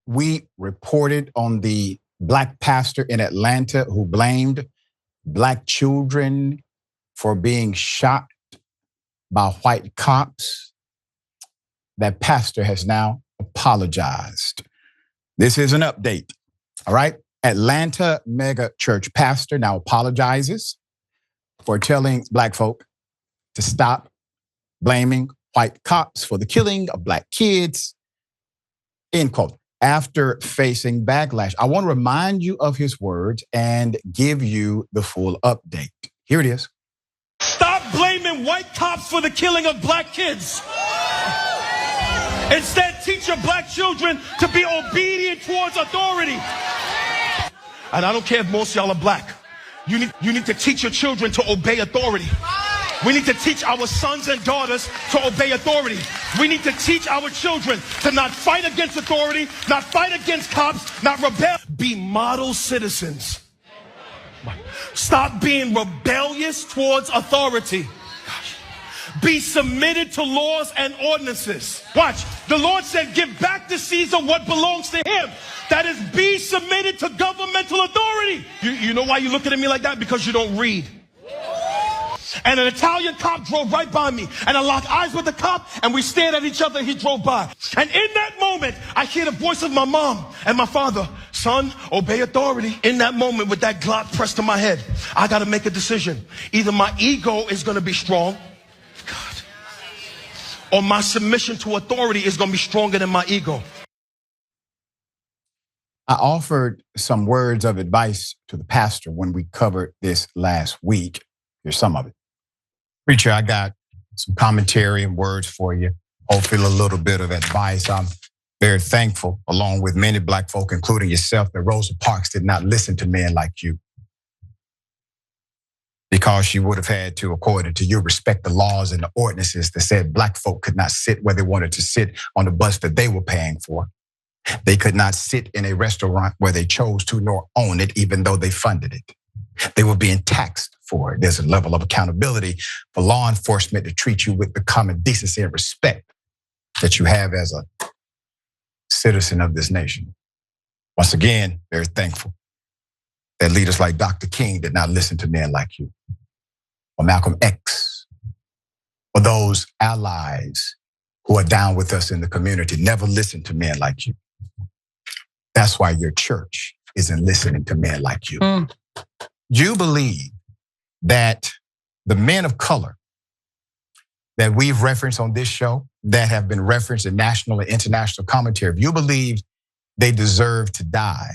we reported on the black pastor in Atlanta who blamed black children for being shot by white cops. That pastor has now apologized. This is an update, all right? Atlanta mega church pastor now apologizes for telling black folk to stop blaming white cops for the killing of black kids, end quote. After facing backlash, I want to remind you of his words and give you the full update. Here it is. Stop blaming white cops for the killing of black kids. Instead, teach your black children to be obedient towards authority. And I don't care if most of y'all are black. You need to teach your children to obey authority. We need to teach our sons and daughters to obey authority. We need to teach our children to not fight against authority, not fight against cops, not rebel. Be model citizens. Stop being rebellious towards authority. Be submitted to laws and ordinances. Watch. The Lord said, give back to Caesar what belongs to him. That is, be submitted to governmental authority. You know why you're looking at me like that? Because you don't read. And an Italian cop drove right by me, and I locked eyes with the cop, and we stared at each other, and he drove by. And in that moment, I hear the voice of my mom and my father. Son, obey authority. In that moment, with that Glock pressed to my head, I got to make a decision. Either my ego is going to be strong, God, or my submission to authority is going to be stronger than my ego. I offered some words of advice to the pastor when we covered this last week. Here's some of it. Preacher, I got some commentary and words for you. Hopefully a little bit of advice. I'm very thankful, along with many black folk, including yourself, that Rosa Parks did not listen to men like you. Because she would have had to, according to you, respect the laws and the ordinances that said black folk could not sit where they wanted to sit on the bus that they were paying for. They could not sit in a restaurant where they chose to nor own it, even though they funded it. They were being taxed for it. There's a level of accountability for law enforcement to treat you with the common decency and respect that you have as a citizen of this nation. Once again, very thankful that leaders like Dr. King did not listen to men like you, or Malcolm X, or those allies who are down with us in the community never listened to men like you. That's why your church isn't listening to men like you. You believe that the men of color that we've referenced on this show, that have been referenced in national and international commentary, if you believe they deserve to die,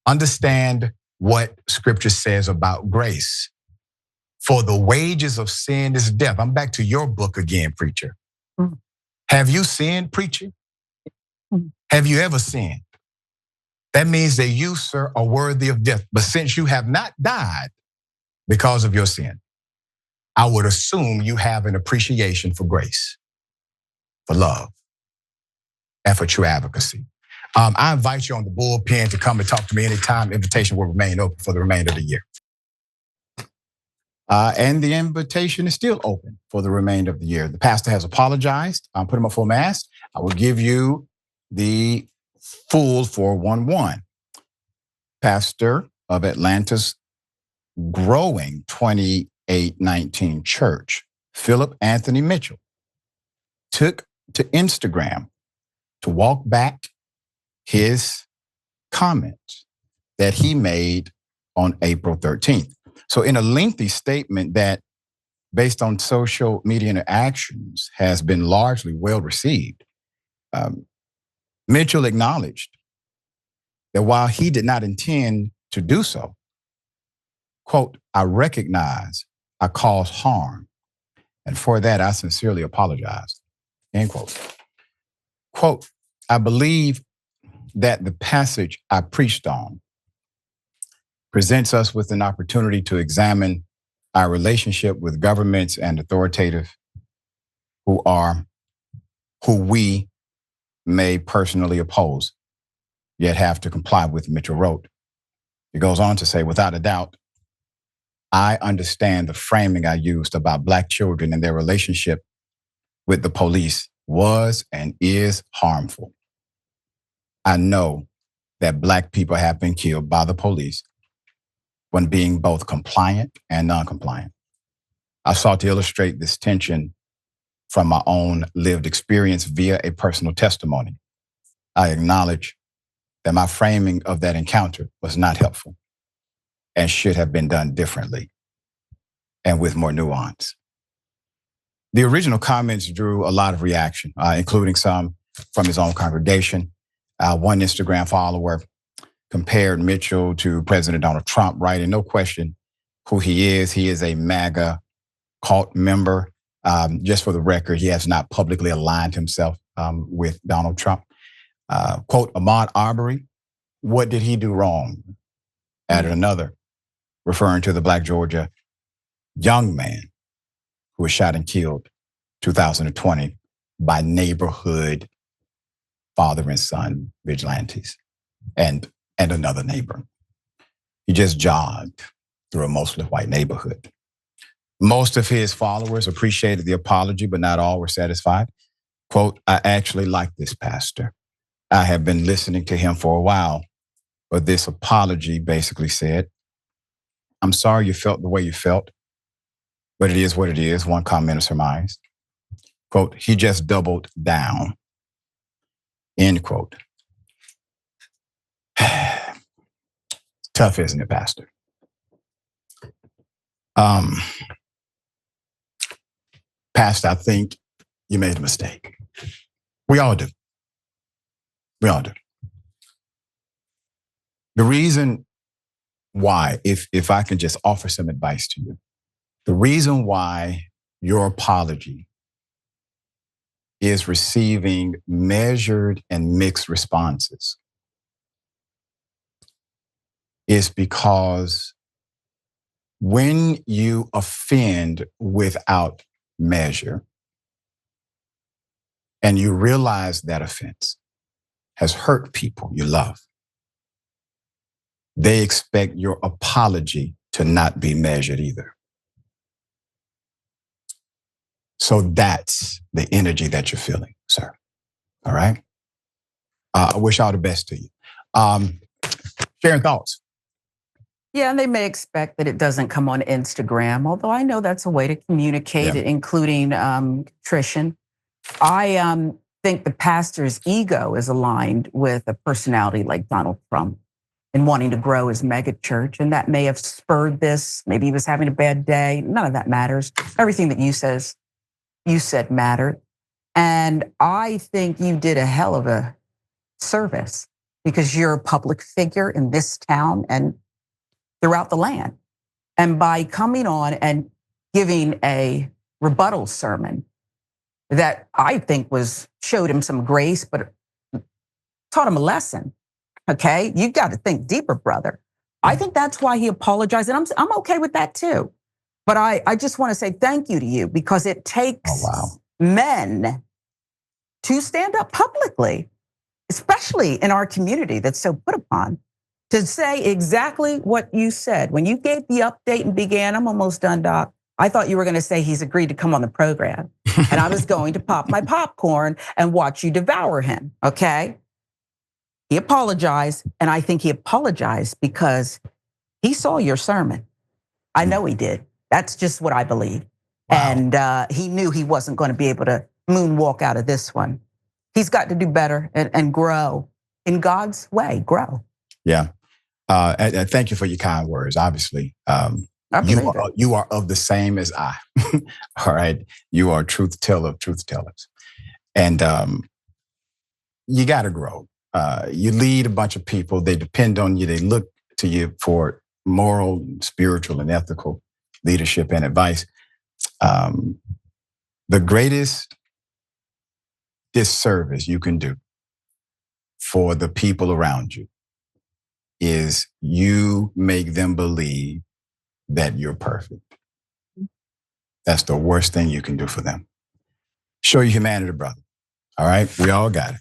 understand what scripture says about grace. For the wages of sin is death. I'm back to your book again, preacher. Have you sinned, preacher? Have you ever sinned? That means that you, sir, are worthy of death. But since you have not died because of your sin, I would assume you have an appreciation for grace, for love, and for true advocacy. I invite you on the bullpen to come and talk to me anytime. Invitation will remain open for the remainder of the year. And the invitation is still open for the remainder of the year. The pastor has apologized. I'm putting him up full mask. I will give you the full 411. Pastor of Atlanta's growing 2819 church, Phillip Anthony Mitchell, took to Instagram to walk back his comments that he made on April 13th. So in a lengthy statement that, based on social media interactions, has been largely well received, Mitchell acknowledged that while he did not intend to do so, quote, I recognize I caused harm, and for that I sincerely apologize, end quote. Quote, I believe that the passage I preached on presents us with an opportunity to examine our relationship with governments and authoritative who we may personally oppose, yet have to comply with, Mitchell wrote. He goes on to say, without a doubt, I understand the framing I used about Black children and their relationship with the police was and is harmful. I know that Black people have been killed by the police when being both compliant and non-compliant. I sought to illustrate this tension from my own lived experience via a personal testimony. I acknowledge that my framing of that encounter was not helpful and should have been done differently and with more nuance. The original comments drew a lot of reaction, including some from his own congregation. One Instagram follower compared Mitchell to President Donald Trump, writing, no question who he is. He is a MAGA cult member. Just for the record, he has not publicly aligned himself with Donald Trump. Quote, Ahmaud Arbery, what did he do wrong? Added another, referring to the Black Georgia young man who was shot and killed 2020 by neighborhood father and son vigilantes and another neighbor. He just jogged through a mostly white neighborhood. Most of his followers appreciated the apology, but not all were satisfied. Quote, I actually like this pastor. I have been listening to him for a while, but this apology basically said, I'm sorry you felt the way you felt, but it is what it is, one commenter surmised. Quote, he just doubled down. End quote. Tough, isn't it, Pastor? Pastor, I think you made a mistake. We all do. We all do. The reason why, if I can just offer some advice to you, the reason why your apology is receiving measured and mixed responses is because when you offend without measure and you realize that offense has hurt people you love, they expect your apology to not be measured either. So that's the energy that you're feeling, sir. All right? I wish all the best to you. Sharon, thoughts? Yeah, and they may expect that it doesn't come on Instagram, although I know that's a way to communicate it, including contrition. I think the pastor's ego is aligned with a personality like Donald Trump and wanting to grow his mega church, and that may have spurred this. Maybe he was having a bad day. None of that matters. Everything that you said mattered. And I think you did a hell of a service because you're a public figure in this town and throughout the land. And by coming on and giving a rebuttal sermon that I think showed him some grace, but taught him a lesson. Okay, you got to think deeper, brother. I think that's why he apologized, and I'm okay with that too. But I just want to say thank you to you because it takes men to stand up publicly, especially in our community that's so put upon, to say exactly what you said. When you gave the update and began, I'm almost done, Doc. I thought you were going to say he's agreed to come on the program. And I was going to pop my popcorn and watch you devour him, okay? He apologized, and I think he apologized because he saw your sermon. I know he did. That's just what I believe. Wow. And he knew he wasn't going to be able to moonwalk out of this one. He's got to do better and grow in God's way, grow. Yeah. And thank you for your kind words. Obviously, you are of the same as I. All right. You are a truth teller of truth tellers. And you got to grow. You lead a bunch of people. They depend on you. They look to you for moral, spiritual, and ethical leadership and advice. The greatest disservice you can do for the people around you is you make them believe that you're perfect. That's the worst thing you can do for them. Show your humanity, brother. All right? We all got it.